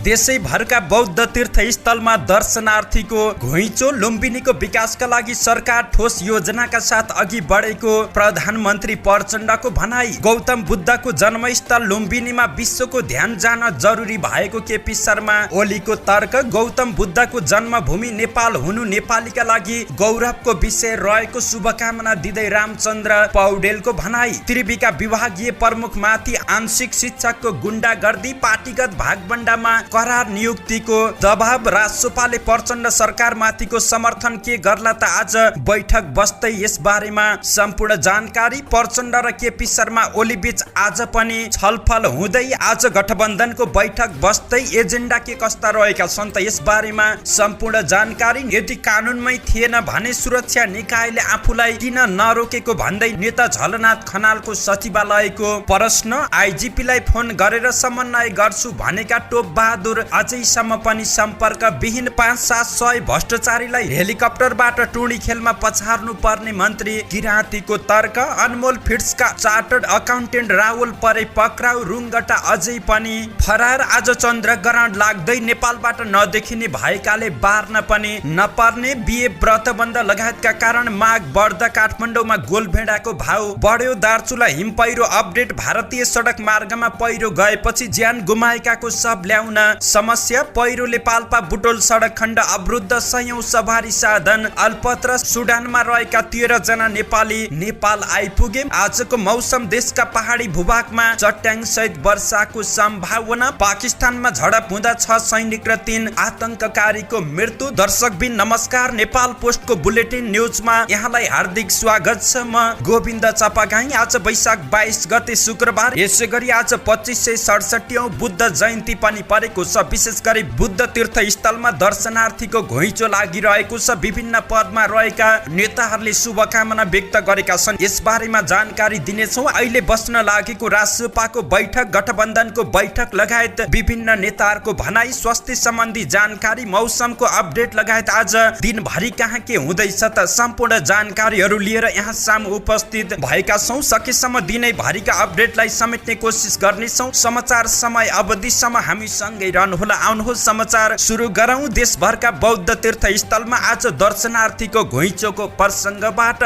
देशैभरका बौद्ध तीर्थस्थलमा दर्शनार्थीको घुइँचो। लुम्बिनीको विकासका लागि सरकार ठोस योजनाका साथ अघि बढेको प्रधानमन्त्री प्रचण्डको भनाई। गौतम बुद्धको जन्मस्थल लुम्बिनीमा विश्वको ध्यान जान जरुरी भएको केपी शर्मा ओलीको तर्क। गौतम बुद्धको जन्मभूमि नेपाल हुनु नेपालीका लागि गौरवको विषय रहेको शुभकामना दिँदै रामचन्द्र पौडेलको भनाई। त्रिविका विभागीय प्रमुखमाथि आंशिक शिक्षकको गुण्डागर्दी, पार्टीगत भागबण्डामा करार नियुक्तिको दबाव। राजसपाले प्रचण्ड सरकारमाथिको समर्थन के गर्ला त आज बैठक बस्दै यस बारेमा सम्पूर्ण जानकारी। प्रचण्ड र केपी शर्मा ओली बीच आज पनि छलफल हुँदै आज गठबन्धनको बैठक बस्दै एजेन्डा के कस्ता रहेका छन् त यस बारेमा सम्पूर्ण जानकारी। यदि कानुनमै थिएन भने सुरक्षा निकायले आफूलाई किन नरोकेको भन्दै नेता झलनाथ खनालको सचिवालयको प्रश्न। आइजिपीलाई फोन गरेर समन्वय गर्छु भनेका टोप बहादुर अझैसम्म पनि सम्पर्क विहीन। 5-700 भ्रष्टाचारीलाई हेलिकप्टरबाट टुडी खेलमा पछार्नु पर्ने मन्त्री किराँतीको तर्क। अनमोल फिट्सका चार्टर्ड अकाउन्टेन्ट राहुल परे पक्राउ, रुङ्गटा अझै पनि फरार। आज चन्द्रग्रहण लाग्दै नेपालबाट नदेखिने भएकाले बार्न पनि नपर्ने। बिहे व्रतबन्ध लगायतका कारण माग बढ्दा काठमाडौँमा गोलभेडाको भाउ बढ्यो। दार्चुला हिम पहिरो अपडेट। भारतीय सडक मार्गमा पहिरो गएपछि ज्यान गुमाएकाको शव ल्याउन समस्या। पहिरोले पाल्पा बुटोल सडक खण्ड अवरुद्ध, सयौं सवारी साधन अल्पत्र। सुडानमा रहेका 13 जना नेपाली नेपाल आइपुगे। आजको मौसम। देशका पहाडी भूभागमा चट्याङ सहित वर्षाको सम्भावना। पाकिस्तानमा झडप हुँदा 6 सैनिक र 3 आतंककारीको मृत्यु। दर्शकबिन नमस्कार, नेपाल पोस्टको बुलेटिन न्यूजमा यहाँलाई हार्दिक स्वागत छ। म गोविन्द चापागाई। आज वैशाख 22 गते शुक्रबार। यसै गरी आज 2567औं बुद्ध जयन्ती पनि परेको छ। विशेष गरी बुद्ध तीर्थस्थलमा दर्शनार्थीको घुइँचो लागिरहेको छ। विभिन्न पदमा रहेका नेताहरूले शुभकामना व्यक्त गरेका छन्। यस बारेमा जानकारी दिनेछौँ। अहिले बस्न लागेको राजसपाको बैठक, गठबन्धनको बैठक लगायत विभिन्न नेताहरूको भनाई, स्वास्थ्य सम्बन्धी जानकारी, मौसमको अपडेट लगायत आज दिनभरि कहाँ के हुँदैछ त सम्पूर्ण जानकारीहरू लिएर यहाँ सामु उपस्थित भएका छौँ। सकेसम्म दिनैभरिका अपडेटलाई समेट्ने कोसिस गर्नेछौँ। समाचार समय अवधिसम्म हामी सँगै रहनुहोला। आउनुहोस् समाचार सुरु गरौँ। देशभरका बौद्ध तीर्थस्थलमा आज दर्शनार्थीको घुइँचोको प्रसङ्गबाट।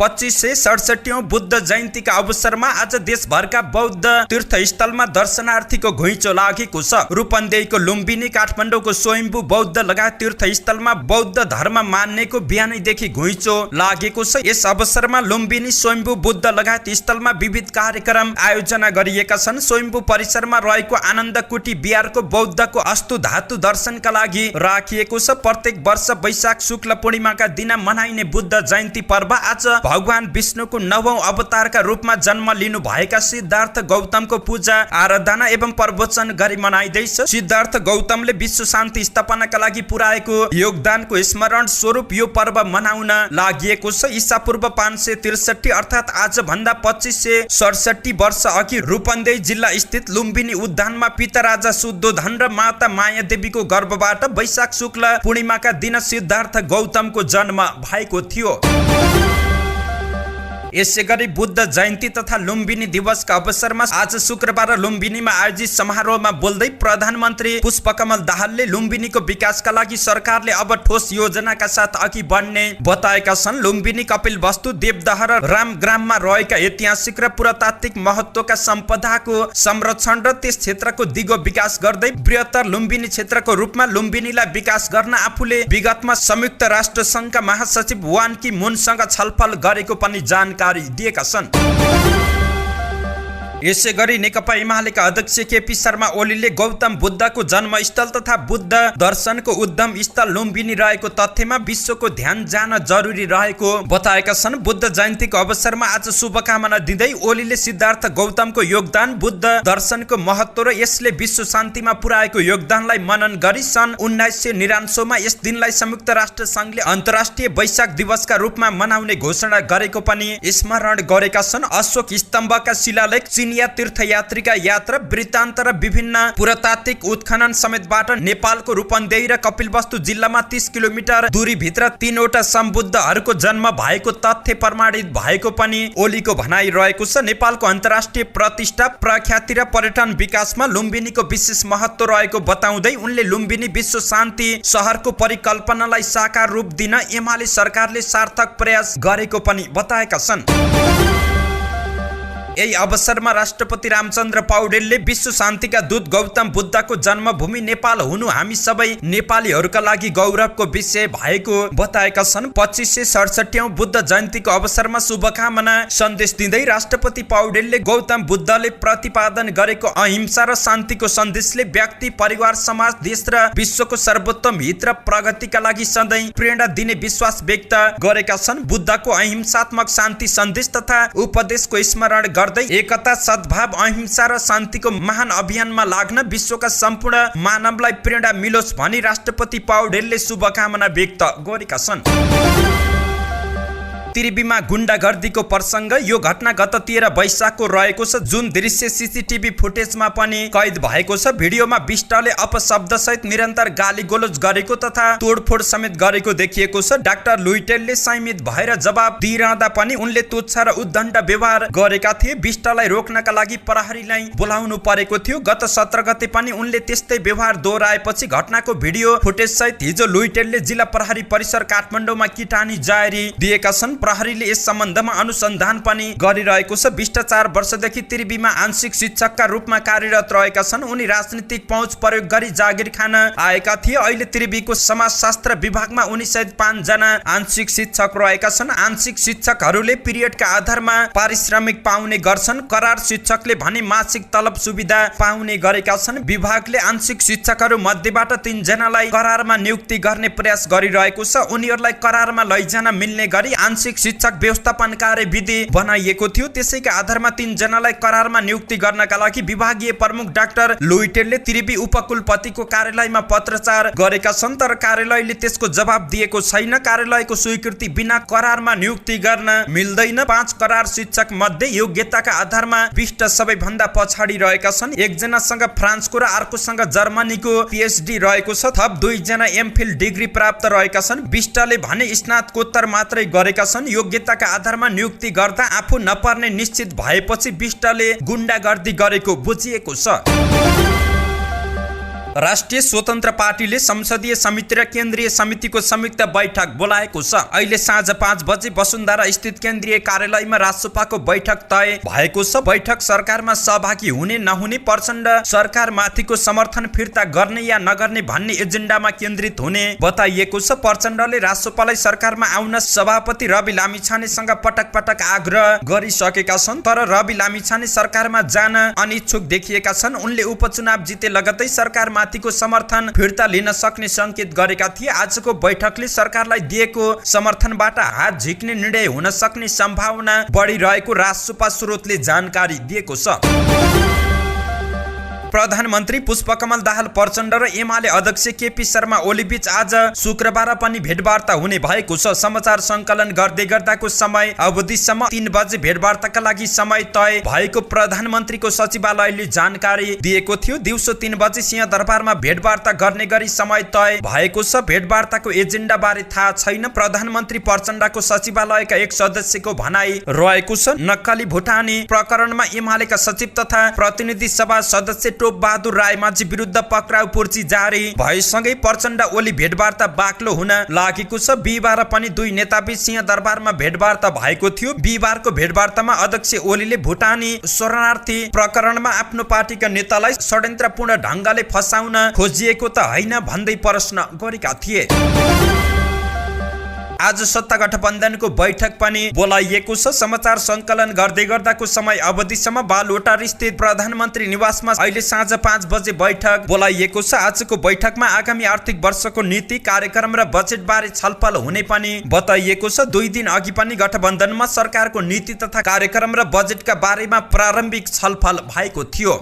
2567औं बुद्ध जयन्तीका अवसरमा आज देशभरका बौद्ध तीर्थस्थलमा दर्शनार्थीको घुइँचो लागेको छ। रूपन्देहीको लुम्बिनी, काठमाडौँको स्वयम्भू बौद्ध लगायत तीर्थस्थलमा बौद्ध धर्म मान्नेको बिहानैदेखि घुइँचो लागेको छ। यस अवसरमा लुम्बिनी स्वयम्भू बुद्ध लगायत स्थलमा विविध कार्यक्रम आयोजना गरिएका छन्। स्वयम्भू परिसरमा रहेको आनन्द कुटी बिहारको बौद्धको अस्तु धातु दर्शनका लागि राखिएको छ। प्रत्येक वर्ष वैशाख शुक्ल पूर्णिमाका दिन मनाइने बुद्ध जयन्ती पर्व आज भगवान विष्णुको 9औं अवतारका रूपमा जन्म लिनु भएका सिद्धार्थ गौतमको पूजा आराधना एवं प्रवचन गरी मनाइँदैछ। सिद्धार्थ गौतमले विश्व शान्ति स्थापनाका लागि पुर्याएको योगदानको स्मरण स्वरूप यो पर्व मनाउन लागिएको छ। ईसापूर्व 563 अर्थात् आज भन्दा 2567 वर्ष अघि रूपन्देही जिल्ला स्थित लुम्बिनी उद्यानमा पिता राजा शुद्धोधन र माता माया देवीको गर्भबाट वैशाख शुक्ल पूर्णिमाका दिन सिद्धार्थ गौतमको जन्म भएको थियो। यसै गरी बुद्ध जयन्ती तथा लुम्बिनी दिवसका अवसरमा आज शुक्रबार लुम्बिनीमा आयोजित समारोहमा बोल्दै प्रधानमन्त्री पुष्पकमल दाहालले लुम्बिनीको विकासका लागि सरकारले अब ठोस योजनाका साथ अघि बढ्ने बताएका छन्। लुम्बिनी, कपिलवस्तु, देवदह र रामग्राममा रहेका ऐतिहासिक र पुरातात्विक महत्त्वका सम्पदाको संरक्षण र त्यस क्षेत्रको दिगो विकास गर्दै बृहत्तर लुम्बिनी क्षेत्रको रूपमा लुम्बिनीलाई विकास गर्न आफूले विगतमा संयुक्त राष्ट्र संघका महासचिव वान की मुनसँग छलफल गरेको पनि जानकारी दिएका छन्। यसै गरी नेकपा एमालेका अध्यक्ष केपी शर्मा ओलीले गौतम बुद्धको जन्मस्थल तथा बुद्ध दर्शनको उद्गम स्थल लुम्बिनी रहेको तथ्यमा विश्वको ध्यान जान जरुरी रहेको बताएका छन्। बुद्ध जयन्तीको अवसरमा आज शुभकामना दिँदै ओलीले सिद्धार्थ गौतमको योगदान, बुद्ध दर्शनको महत्त्व र यसले विश्व शान्तिमा पुर्याएको योगदानलाई मनन गरी सन् 1999 मा यस दिनलाई संयुक्त राष्ट्र संघले अन्तर्राष्ट्रिय वैशाख दिवसका रूपमा मनाउने घोषणा गरेको पनि स्मरण गरेका छन्। अशोक स्तम्भका शिलालेख केन्या तीर्थयात्रीका यात्रा वृत्तान्त र विभिन्न पुरातात्विक उत्खनन समेतबाट नेपालको रूपन्देही र कपिलवस्तु जिल्लामा 30 किलोमिटर दूरीभित्र 3वटा सम्बुद्धहरूको जन्म भएको तथ्य प्रमाणित भएको पनि ओलीको भनाइ रहेको छ। नेपालको अन्तर्राष्ट्रिय प्रतिष्ठा, प्रख्याति र पर्यटन विकासमा लुम्बिनीको विशेष महत्त्व रहेको बताउँदै उनले लुम्बिनी विश्व शान्ति शहरको परिकल्पनालाई साकार रूप दिन एमाले सरकारले सार्थक प्रयास गरेको पनि बताएका छन्। यही अवसरमा राष्ट्रपति रामचन्द्र पौडेलले विश्व शान्तिका दूत गौतम बुद्धको जन्मभूमि नेपाल हुनु हामी सबै नेपालीहरूका लागि गौरवको विषय भएको बताएका छन्। 2567औं बुद्ध जयन्तीको अवसरमा शुभकामना सन्देश दिँदै राष्ट्रपति पौडेलले गौतम बुद्धले प्रतिपादन गरेको अहिंसा र शान्तिको सन्देशले व्यक्ति, परिवार, समाज, देश र विश्वको सर्वोत्तम हित र प्रगतिका लागि सधैँ प्रेरणा दिने विश्वास व्यक्त गरेका छन्। बुद्धको अहिंसात्मक शान्ति सन्देश तथा उपदेशको स्मरण गर्दै एकता, सद्भाव, अहिंसा र शान्तिको महान अभियानमा लाग्न विश्वका सम्पूर्ण मानवलाई प्रेरणा मिलोस् भनी राष्ट्रपति पौडेलले शुभकामना व्यक्त गरेका छन्। त्रिवीमा गुण्डागर्दीको प्रसङ्ग। यो घटना गत 13 वैशाखको रहेको छ, जुन दृश्य सीसीटीभी फुटेजमा पनि कैद भएको छ। भिडियोमा विष्टले अपशब्दसहित निरन्तर गाली गोलोज गरेको तथा तोडफोड समेत गरेको देखिएको छ। डाक्टर लुइटेलले संयमित भएर जवाब दिइरहँदा पनि उनले तुच्छ र उद्दण्ड व्यवहार गरेका थिए। विष्टलाई रोक्नका लागि प्रहरीलाई बोलाउनु परेको थियो। गत 17 गते पनि उनले त्यस्तै व्यवहार दोहोऱ्याएपछि घटनाको भिडियो फुटेजसहित हिजो लुइटेलले जिल्ला प्रहरी परिसर काठमाडौँमा किटानी जारी दिएका छन्। प्रहरीले यस सम्बन्धमा अनुसन्धान पनि गरिरहेको छ। विष्ट 4 वर्षदेखि त्रिवीमा आंशिक शिक्षकका रूपमा कार्यरत रहेका छन्। उनी राजनीतिक पहुँच प्रयोग गरी जागिर खान आएका थिए। अहिले त्रिवीको समाजशास्त्र विभागमा उनी सहित 5 जना आंशिक शिक्षक रहेका छन्। आंशिक शिक्षकहरूले पिरियडका आधारमा पारिश्रमिक पाउने गर्छन्। करार शिक्षकले भने मासिक तलब सुविधा पाउने गरेका छन्। विभागले आंशिक शिक्षकहरू मध्येबाट 3 जनालाई करारमा नियुक्ति गर्ने प्रयास गरिरहेको छ। उनीहरूलाई करारमा लैजान मिल्ने गरी आंशिक शिक्षक व्यवस्थापन कार्यविधि बनाइएको थियो। त्यसैका आधारमा 3 जनालाई करारमा नियुक्ति गर्नका लागि विभागीय प्रमुख डाक्टर लुइटेलले त्रिवी उपकुलपतिको कार्यालयमा पत्रचार गरेका छन्, तर कार्यालयले त्यसको जवाब दिएको छैन। कार्यालयको स्वीकृति बिना करारमा नियुक्ति गर्न मिल्दैन। 5 करार शिक्षक मध्ये योग्यताका आधारमा विष्ट सबैभन्दा पछाडि रहेका छन्। 1 जनासँग फ्रान्सको र अर्कोसँग जर्मनीको पीएचडी रहेको छ। थप 2 जना एमफिल डिग्री प्राप्त रहेका छन्। विष्टले भने स्नातकोत्तर मात्रै गरेका छन्। योग्यताका आधारमा नियुक्ति गर्दा आफू नपर्ने निश्चित भएपछि विष्टले गुण्डागर्दी गरेको बुझिएको छ। राष्ट्रिय स्वतन्त्र पार्टीले संसदीय समिति र केन्द्रीय समितिको संयुक्त बैठक बोलाएको छ। अहिले साँझ 5 बजे वसुन्धरा स्थित केन्द्रीय कार्यालयमा राजसभाको बैठक तय भएको छ। बैठक सरकारमा सहभागी हुने नहुने, प्रचण्ड सरकारमाथिको समर्थन फिर्ता गर्ने या नगर्ने भन्ने एजेन्डामा केन्द्रित हुने बताइएको छ। प्रचण्डले राजसभालाई सरकारमा आउन सभापति रवि लामिछानेसँग पटक पटक आग्रह गरिसकेका छन्, तर रवि लामिछाने सरकारमा जान अनिच्छुक देखिएका छन्। उनले उपचुनाव जिते लगतै सरकार माथिको समर्थन फिर्ता लिन सक्ने संकेत गरेका थिए। आजको बैठकले सरकारलाई दिएको समर्थनबाट हात झिक्ने निर्णय हुन सक्ने सम्भावना बढिरहेको राजसभा स्रोतले जानकारी दिएको छ। प्रधानमन्त्री पुष्पकमल दाहाल प्रचण्ड र एमाले अध्यक्ष केपी शर्मा ओली बीच आज शुक्रबार पनि भेटवार्ता हुने भएको छ। समाचार सङ्कलन गर्दै गर्दाको समय अवधिसम्म 3 बजे भेटवार्ताका लागि समय तय भएको प्रधानमन्त्रीको सचिवालयले जानकारी दिएको थियो। दिउँसो 3 बजे सिंहदरबारमा भेटवार्ता गर्ने गरी समय तय भएको छ। भेटवार्ताको एजेन्डा बारे थाहा छैन। प्रधानमन्त्री प्रचण्डको सचिवालयका एक सदस्यको भनाइ रहेको छ। नक्कली भुटानी प्रकरणमा एमालेका सचिव तथा प्रतिनिधि सभा सदस्य टोप बहादुर रायमाझी विरुद्ध पक्राउ पर्ची जारी भएसँगै प्रचण्ड ओली भेटवार्ता बाक्लो हुन लागेको छ। बिहिबार पनि 2 नेताबीच सिंहदरबारमा भेटवार्ता भएको थियो। बिहिबारको भेटवार्तामा अध्यक्ष ओलीले भुटानी शरणार्थी प्रकरणमा आफ्नो पार्टीका नेतालाई षड्यन्त्रपूर्ण ढङ्गले फसाउन खोजिएको त होइन भन्दै प्रश्न गरेका थिए। आज सत्ता गठबन्धनको बैठक पनि बोलाइएको छ। समाचार सङ्कलन गर्दै गर्दाको समय अवधिसम्म बालुवाटार स्थित प्रधानमन्त्री निवासमा अहिले साँझ 5 बजे बैठक बोलाइएको छ। आजको बैठकमा आगामी आर्थिक वर्षको नीति, कार्यक्रम र बजेट बारे छलफल हुने पनि बताइएको छ। 2 दिन अघि पनि गठबन्धनमा सरकारको नीति तथा कार्यक्रम र बजेटका बारेमा प्रारम्भिक छलफल भएको थियो।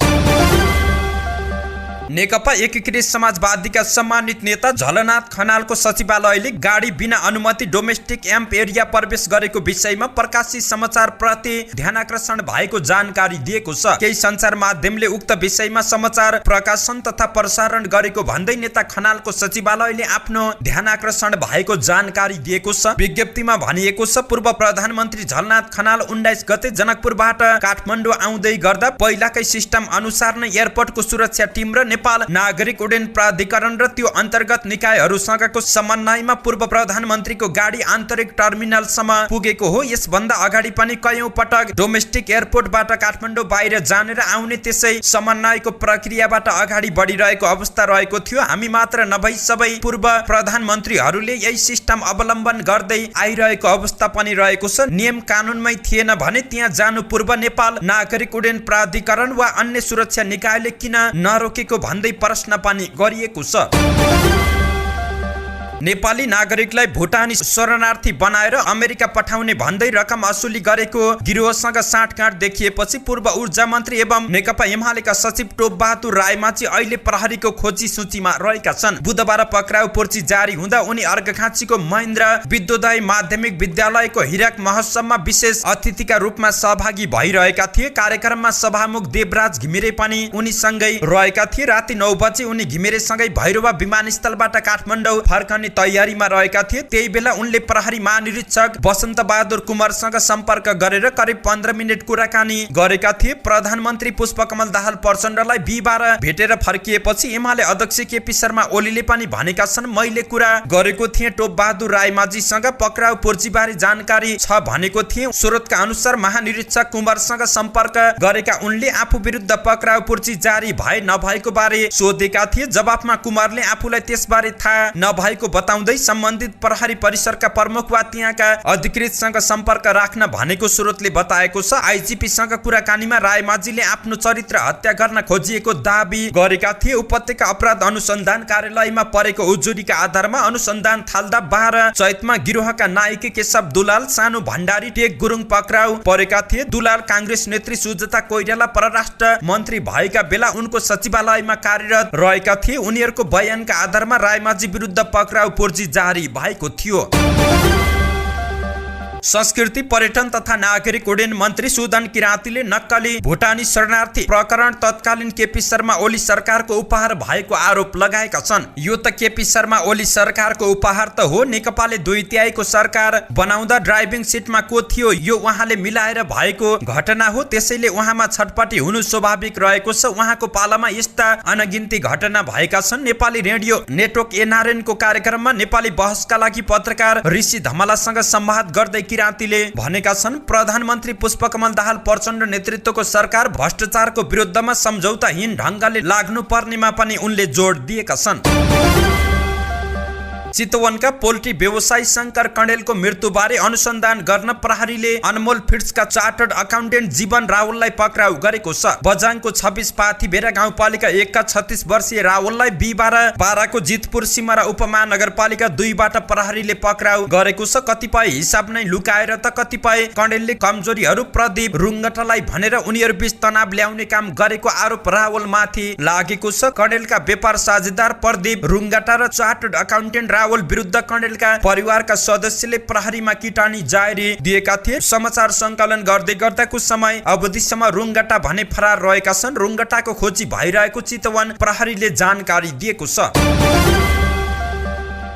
नेकपा एकीकृत समाजवादीका सम्मानित नेता झलनाथ खनालको सचिवालयले गाडी बिना अनुमति डोमेस्टिक एम्प एरिया प्रवेश गरेको विषयमा प्रकाशित समाचार प्रति ध्यानाकर्षण भएको जानकारी दिएको छ। केही सञ्चार माध्यमले उक्त विषयमा समाचार प्रकाशन तथा प्रसारण गरेको भन्दै नेता खनालको सचिवालयले आफ्नो ध्यानाकर्षण भएको जानकारी दिएको छ। विज्ञप्तिमा भनिएको छ, पूर्व प्रधानमन्त्री झलनाथ खनाल 19 गते जनकपुरबाट काठमाडौँ आउँदै गर्दा पहिलाकै सिस्टम अनुसार नै एयरपोर्टको सुरक्षा टिम र नेपाल नागरिक उड्डयन प्राधिकरण र त्यो अन्तर्गत निकायहरूसँगको समन्वयमा पूर्व प्रधानमन्त्रीको गाडी आन्तरिक टर्मिनलसम्म पुगेको हो। यसभन्दा अगाडि पनि कयौं पटक डोमेस्टिक एयरपोर्टबाट काठमाडौँ बाहिर जाने र आउने त्यसै समन्वयको प्रक्रियाबाट अगाडि बढिरहेको अवस्था रहेको थियो। हामी मात्र नभई सबै पूर्व प्रधानमन्त्रीहरूले यही सिस्टम अवलम्बन गर्दै आइरहेको अवस्था पनि रहेको छ। नियम कानुनमै थिएन भने त्यहाँ जानु पूर्व नेपाल नागरिक उड्डयन प्राधिकरण वा अन्य सुरक्षा निकायले किन नरोकेको भन्दै प्रश्न पनि गरिएको छ। नेपाली नागरिकलाई भुटानी शरणार्थी बनाएर अमेरिका पठाउने भन्दै रकम असुली गरेको गिरोहसँग साँठगाँठ देखिएपछि पूर्व ऊर्जा मन्त्री एवं नेकपा एमालेका सचिव टोपबहादुर रायमाझी अहिले प्रहरीको खोजी सूचीमा रहेका छन्। बुधबार पक्राउ पर्ची जारी हुँदा उनी अर्घाखाँचीको महेन्द्र विद्योदय माध्यमिक विद्यालयको हिरक महोत्सवमा विशेष अतिथिका रूपमा सहभागी भइरहेका थिए। कार्यक्रममा सभामुख देवराज घिमिरे पनि उनीसँगै रहेका थिए। राति 9 बजे उनी घिमिरेसँगै भैरवा विमानस्थलबाट काठमाडौँ फर्कने तयारीमा रहेका थिए। त्यही बेला उनले प्रहरी महानिरीक्षक वसन्त बहादुर कुमारसँग सम्पर्क गरेर करिब 15 मिनट कुराकानी गरेका थिए। प्रधानमन्त्री पुष्पकमल दाहाल प्रचण्डलाई बिहिबार भेटेर फर्किएपछि एमाले अध्यक्ष केपी शर्मा ओलीले पनि भनेका छन्, मैले कुरा गरेको थिएँ टोपबहादुर रायमाझीसँग, पक्राउ पर्चीबारे जानकारी छ भनेको थिएँ। स्रोतका अनुसार महानिरीक्षक कुमारसँग सम्पर्क गरेका उनले आफू विरुद्ध पक्राउ पर्ची जारी भए नभएको बारे सोधेका थिए। जवाफमा कुमारले आफूलाई त्यसबारे थाहा नभएको बताउँदै सम्बन्धित प्रहरी परिसरका प्रमुख वा त्यहाँका अधिकृतसँग सम्पर्क राख्न भनेको स्रोतले बताएको छ। आइजिपीसँग कुराकानीमा रायमाझीले आफ्नो चरित्र हत्या गर्न खोजिएको दाबी गरेका थिए। उपत्यका अपराध अनुसन्धान कार्यालयमा परेको उजुरीका आधारमा अनुसन्धान थाल्दा 12 चैतमा गिरोहका नायक केशव दुलाल, सानु भण्डारी, टेक गुरुङ पक्राउ परेका थिए। दुलाल काङ्ग्रेस नेत्री सुजता कोइराला परराष्ट्र मन्त्री भएका बेला उनको सचिवालयमा कार्यरत रहेका थिए। उनीहरूको बयानका आधारमा रायमाझी विरुद्ध पक्राउ पर्ची जारी भएको थियो। संस्कृति पर्यटन तथा नागरिक उड्डयन मन्त्री सुदन किराँतीले नक्कली भुटानी शरणार्थी प्रकरण तत्कालीन केपी शर्मा ओली सरकारको उपहार भएको आरोप लगाएका छन्। यो त केपी शर्मा ओली सरकारको उपहार त हो। नेकपाले 2/3 सरकार बनाउँदा ड्राइभिङ सिटमा को थियो यो उहाँले मिलाएर भएको घटना हो। त्यसैले उहाँमा छटपटी हुनु स्वाभाविक रहेको छ। उहाँको पालामा यस्ता अनगिन्ती घटना भएका छन्। नेपाली रेडियो नेटवर्क NRN को कार्यक्रममा नेपाली बहसका लागि पत्रकार ऋषि धमलासँग संवाद गर्दै किराँतीले भनेका छन्, प्रधानमन्त्री पुष्पकमल दाहाल प्रचण्ड नेतृत्वको सरकार भ्रष्टाचारको विरुद्धमा सम्झौताहीन ढङ्गले लाग्नु पर्नेमा पनि उनले जोड दिएका छन्। चितवनका पोल्ट्री व्यवसायी शंकर कणेलको मृत्युबारे अनुसन्धान गर्न प्रहरीले अनमोल फिट्सका चार्टर्ड अकाउन्टेन्ट जीवन रावललाई पक्राउ गरेको छ। बझाङको 26 पाथीभेरा गाउँपालिका 1 का 36 वर्षीय रावललाई बिहिबार बाराको जितपुर सिमरा उपमहानगरपालिका 2 बाट प्रहरीले पक्राउ गरेको छ। कतिपय हिसाब नै लुकाएर त कतिपय कणेलले कमजोरीहरू प्रदीप रुङ्गटालाई भनेर उनीहरूबीच तनाव ल्याउने काम गरेको आरोप रावलमाथि लागेको छ। कणेलका व्यापार साझेदार प्रदीप रुङ्गटा र चार्टर्ड अकाउन्टेन्ट रावल विरुद्ध कणेलका परिवारका सदस्यले प्रहरीमा किटानी जारी दिएका थिए। समाचार सङ्कलन गर्दै गर्दाको समय अवधिसम्म रुङ्गटा भने फरार रहेका छन्। रुङ्गटाको खोजी भइरहेको चितवन प्रहरीले जानकारी दिएको छ।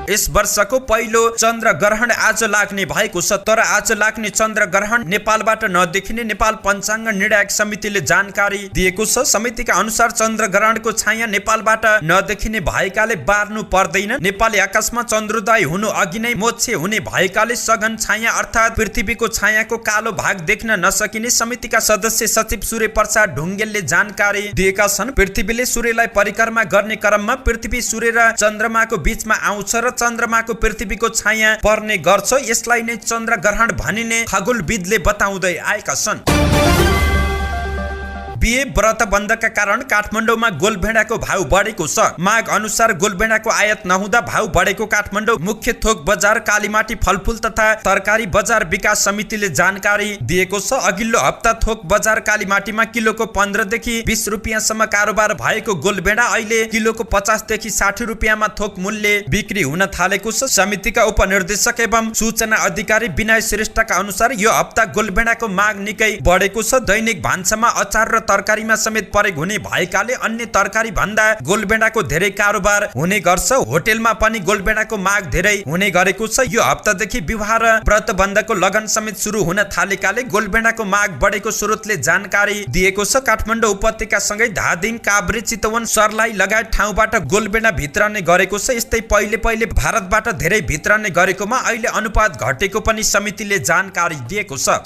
यस वर्षको पहिलो चन्द्र ग्रहण आज लाग्ने भएको छ। तर आज लाग्ने चन्द्र ग्रहण नेपालबाट नदेखिने नेपाल पञ्चाङ्ग निर्णायक समितिले जानकारी दिएको छ। समितिका अनुसार चन्द्र ग्रहणको छाया नेपालबाट नदेखिने भएकाले बार्नु पर्दैन। नेपाली आकाशमा चन्द्रोदय हुनु अघि नै मोक्ष हुने भएकाले सघन छाया अर्थात् पृथ्वीको छायाको कालो भाग देख्न नसकिने समितिका सदस्य सचिव सूर्य प्रसाद ढुङ्गेलले जानकारी दिएका छन्। पृथ्वीले सूर्यलाई परिक्रमा गर्ने क्रममा पृथ्वी सूर्य र चन्द्रमाको बीचमा आउँछ र चन्द्रमाको पृथ्वीको छाया पर्ने गर्छ। यसलाई नै चन्द्र ग्रहण भनिने खगोलविदले बताउँदै आएका छन्। बिहे व्रत बन्दका कारण काठमाडौँमा गोलभेडाको भाउ बढेको छ। माग अनुसार गोलभेडाको आयात नहुँदा भाउ बढेको काठमाडौँ मुख्य थोक बजार कालीमाटी फलफुल तथा तरकारी बजार विकास समितिले जानकारी दिएको छ। अघिल्लो हप्ता थोक बजार कालीमाटीमा किलोको 15 देखि 20 रुपियाँसम्म कारोबार भएको गोलभेडा अहिले किलोको 50 देखि 60 रुपियाँमा थोक मूल्य बिक्री हुन थालेको छ। समितिका उपनिर्देशक एवं सूचना अधिकारी विनय श्रेष्ठका अनुसार यो हप्ता गोलभेडाको माग निकै बढेको छ। दैनिक भान्सामा अचार र तरकारीमा समेत प्रयोग हुने भएकाले अन्य तरकारी भन्दा गोलभेडाको धेरै कारोबार हुने गर्छ। होटेलमा पनि गोलभेडाको माग धेरै हुने गरेको छ। यो हप्तादेखि विवाह र व्रत बन्धको लगन समेत सुरु हुन थालेकाले गोलभेडाको माग बढेको स्रोतले जानकारी दिएको छ। काठमाडौँ उपत्यका सँगै धादिङ काभ्रे चितवन सर्लाही लगायत ठाउँबाट गोलभेडा भित्रने गरेको छ। यस्तै पहिले भारतबाट धेरै भित्रने गरेकोमा अहिले अनुपात घटेको पनि समितिले जानकारी दिएको छ।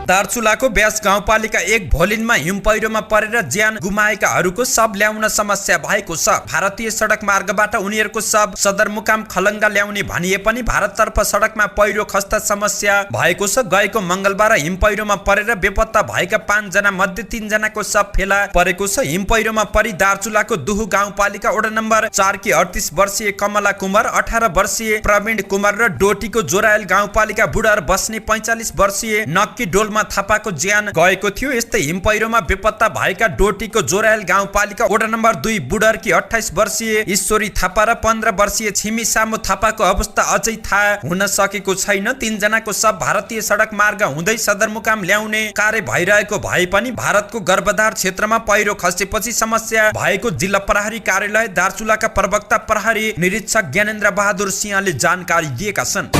दार्चुलाको ब्यास गाउँपालिका 1 भोलिनमा हिम पहिरोमा परेर ज्यान गुमाएकाहरूको शव ल्याउन समस्या भएको छ। भारतीय सडक मार्गबाट उनीहरूको शव सदरमुकाम खलङ्गा ल्याउने भनिए पनि भारततर्फ सडकमा पहिरो खस्ता समस्या भएको छ। गएको मंगलबार हिम पहिरोमा परेर बेपत्ता भएका 5 जना मध्ये 3 जनाको शव फेला परेको छ। हिम पहिरोमा परि दार्चुलाको दुहु गाउँपालिका वडा नम्बर 4 की 38 वर्षीय कमला कुमार, 18 वर्षीय प्रवीण कुमार र डोटीको जोरायल गाउँपालिका बुढार बस्ने 45 वर्षीय नक्की डोल थापाको ज्यान गएको थियो। यस्तै हिम पहिरोमा बेपत्ता भएका डोटीको जोरायल गाउँपालिका वडा नम्बर 2 बुडरकी 28 वर्षीय ईश्वरी थापा र 15 वर्षीय छिमी सामु थापाको अवस्था अझै थाहा हुन सकेको छैन। 3 जनाको शव भारतीय सडक मार्ग हुँदै सदरमुकाम ल्याउने कार्य भइरहेको भए पनि भारतको गर्भधार क्षेत्रमा पहिरो खसेपछि समस्या भएको जिल्ला प्रहरी कार्यालय दार्चुलाका प्रवक्ता प्रहरी निरीक्षक ज्ञानेन्द्र बहादुर सिंहले जानकारी दिएका छन्।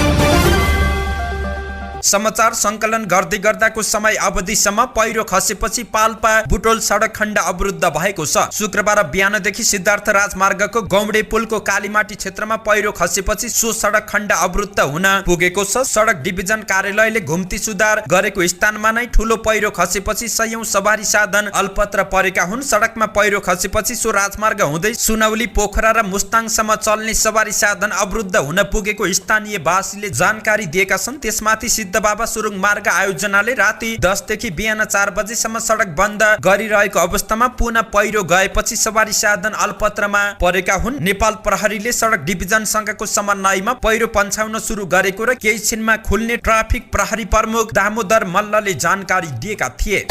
समाचार संकलन गर्दै गर्दाको समय अवधिसम्म पहिरो खसेपछि पाल्पा बुटोल सडक खण्ड अवरुद्ध भएको छ। शुक्रबार बिहानदेखि सिद्धार्थ राजमार्गको गौडे पुलको कालीमाटी क्षेत्रमा पहिरो खसेपछि सो सडक खण्ड अवरुद्ध हुन पुगेको छ। सडक डिभिजन कार्यालयले घुम्ती सुधार गरेको स्थानमा नै ठूलो पहिरो खसेपछि सयौं सवारी साधन अल्पत्र परेका हुन्। सडकमा पहिरो खसेपछि सो राजमार्ग हुँदै सुनौली पोखरा र मुस्ताङसम्म चल्ने सवारी साधन अवरुद्ध हुन पुगेको स्थानीयवासीले जानकारी दिएका छन्। त्यसमाथि बाबा सुरुङ मार्ग आयोजनाले राति 10 देखि बिहान 4 बजेसम्म सडक बन्द गरिरहेको अवस्थामा पुनः पहिरो गएपछि सवारी साधन अल्पत्रमा परेका हुन्। नेपाल प्रहरीले सडक डिभिजन सँगको समन्वयमा पहिरो पन्छाउन सुरु गरेको र केही छिनमा खुल्ने ट्राफिक प्रहरी प्रमुख दामोदर मल्लले जानकारी दिएका थिए।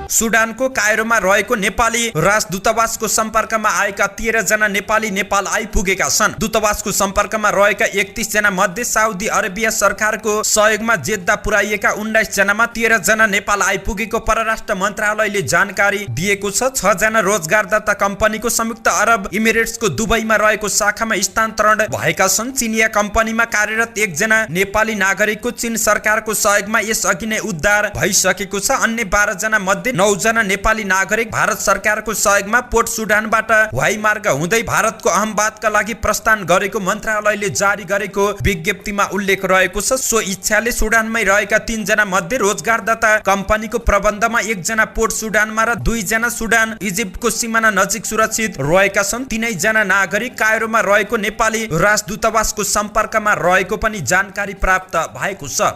सुडानको कायरोमा रहेको नेपाली राजदूतावासको सम्पर्कमा आएका 13 जना नेपाली नेपाल आइपुगेका छन्। दूतावासको सम्पर्कमा रहेका 31 जना मध्ये साउदी अरेबिया सरकारको सहयोगमा जेद्दा पुर्याइएका 19 जनामा 13 जना नेपाल आइपुगेको परराष्ट्र मन्त्रालयले जानकारी दिएको छ। 6 जना रोजगारदाता कम्पनीको संयुक्त अरब इमिरेट्सको दुबईमा रहेको शाखामा स्थानान्तरण भएका छन्। चिनिया कम्पनीमा कार्यरत 1 जना नेपाली नागरिकको चीन सरकारको सहयोगमा यसअघि नै उद्धार भइसकेको छ। अन्य 12 जना मध्ये 9 जना नेपाली नागरिक भारत सरकारको सहयोगमा पोर्ट सुडानबाट वायु मार्ग हुँदै भारतको अहमदाबादका लागि प्रस्थान गरेको मन्त्रालयले जारी गरेको विज्ञप्तिमा उल्लेख रहेको छ। सो इच्छाले सुडानमै रहेका 3 जना मध्ये रोजगारदाता कम्पनीको प्रबन्धमा 1 जना पोर्ट सुडानमा र 2 जना सुडान इजिप्टको सीमाना नजिक सुरक्षित रहेका छन्। 3 जना नागरिक कायरोमा रहेको नेपाली राजदूतावासको सम्पर्कमा रहेको पनि जानकारी प्राप्त भएको छ।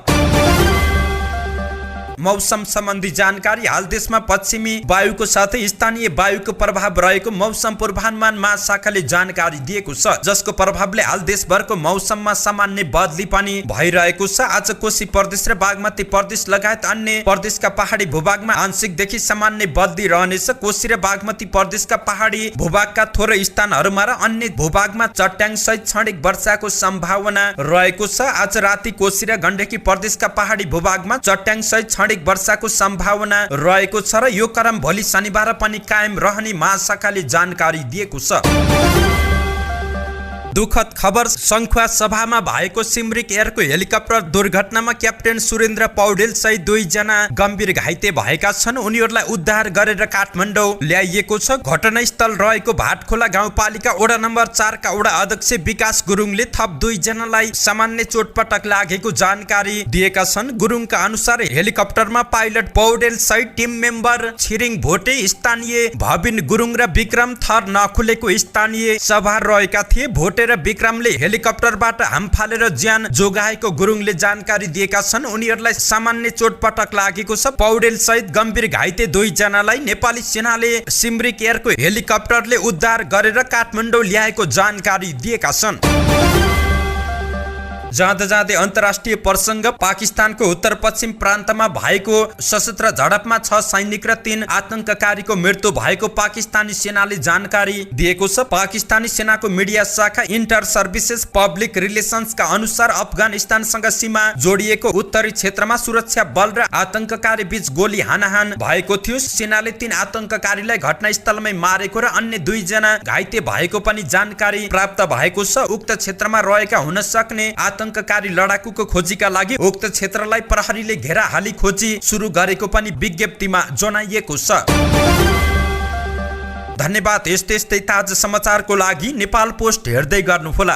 मौसम सम्बन्धी जानकारी। हाल देशमा पश्चिमी वायुको साथै स्थानीय वायुको प्रभाव रहेको मौसम पूर्वानुमान महाशाखाले जानकारी दिएको छ, जसको प्रभावले हाल देशभरको मौसममा सामान्य बदली पनि भइरहेको छ। आज कोशी प्रदेश र बागमती प्रदेश लगायत अन्य प्रदेशका पहाडी भूभागमा आंशिकदेखि सामान्य बदली रहनेछ। कोशी र बागमती प्रदेशका पहाडी भूभागका थोरै स्थानहरूमा र अन्य भूभागमा चट्याङसहित क्षणिक वर्षाको सम्भावना रहेको छ। आज राति कोशी र गण्डकी प्रदेशका पहाडी भूभागमा चट्याङसहित वर्षाको सम्भावना रहेको छ र यो क्रम भोलि शनिबार पनि कायम रहने महाशाखाले जानकारी दिएको छ। दुखद खबर। संखुवा सभामा भएको सिमरिक एयरको हेलिकप्टर दुर्घटनामा क्याप्टेन सुरेन्द्र पौडेल सहित 2 जना गम्भीर घाइते भएका छन्। उनीहरूलाई उद्धार गरेर काठमाडौँ ल्याइएको छ। घटनास्थल रहेको भाटखोला गाउँपालिका वडा नम्बर 4 का वडा अध्यक्ष विकास गुरुङले थप 2 जनालाई सामान्य चोटपटक लागेको जानकारी दिएका छन्। गुरुङका अनुसार हेलिकप्टरमा पाइलट पौडेल सहित टिम मेम्बर छिरिङ भोटे, स्थानीय भविन गुरुङ र विक्रम थर नखुलेको स्थानीय सभा रहेका थिए। भोटे लुटेर विक्रमले हेलिकप्टरबाट हाम फालेर ज्यान जोगाएको गुरुङले जानकारी दिएका छन्। उनीहरूलाई सामान्य चोटपटक लागेको छ। पौडेल सहित गम्भीर घाइते 2 जनालाई नेपाली सेनाले सिमरिक एयरको हेलिकप्टरले उद्धार गरेर काठमाडौँ ल्याएको जानकारी दिएका छन्। जाँदै अन्तर्राष्ट्रिय प्रसङ्ग, पाकिस्तानको उत्तर पश्चिम प्रान्तमा भएको सशस्त्र झडपमा 6 सैनिक र 3 आतंककारीको मृत्यु भएको पाकिस्तानी सेनाले जानकारी दिएको छ। पाकिस्तानी सेनाको मिडिया शाखा इन्टर सर्भिसेस पब्लिक रिलेसन्सका अनुसार अफगानिस्तानसँग सीमा जोडिएको उत्तरी क्षेत्रमा सुरक्षा बल र आतंककारी बीच गोली हानाहान भएको थियो। सेनाले 3 आतंककारीलाई घटनास्थलमै मारेको र अन्य 2 जना घाइते भएको पनि जानकारी प्राप्त भएको छ। उक्त क्षेत्रमा रहेका हुन सक्ने आतंककारी लडाकुको खोजीका लागि उक्त क्षेत्रलाई प्रहरीले घेराहाली खोजी सुरु गरेको पनि विज्ञप्तिमा जनाइएको छ। धन्यवाद। यस्तै ताजा समाचारको लागि नेपाल पोस्ट हेर्दै गर्नुहोला।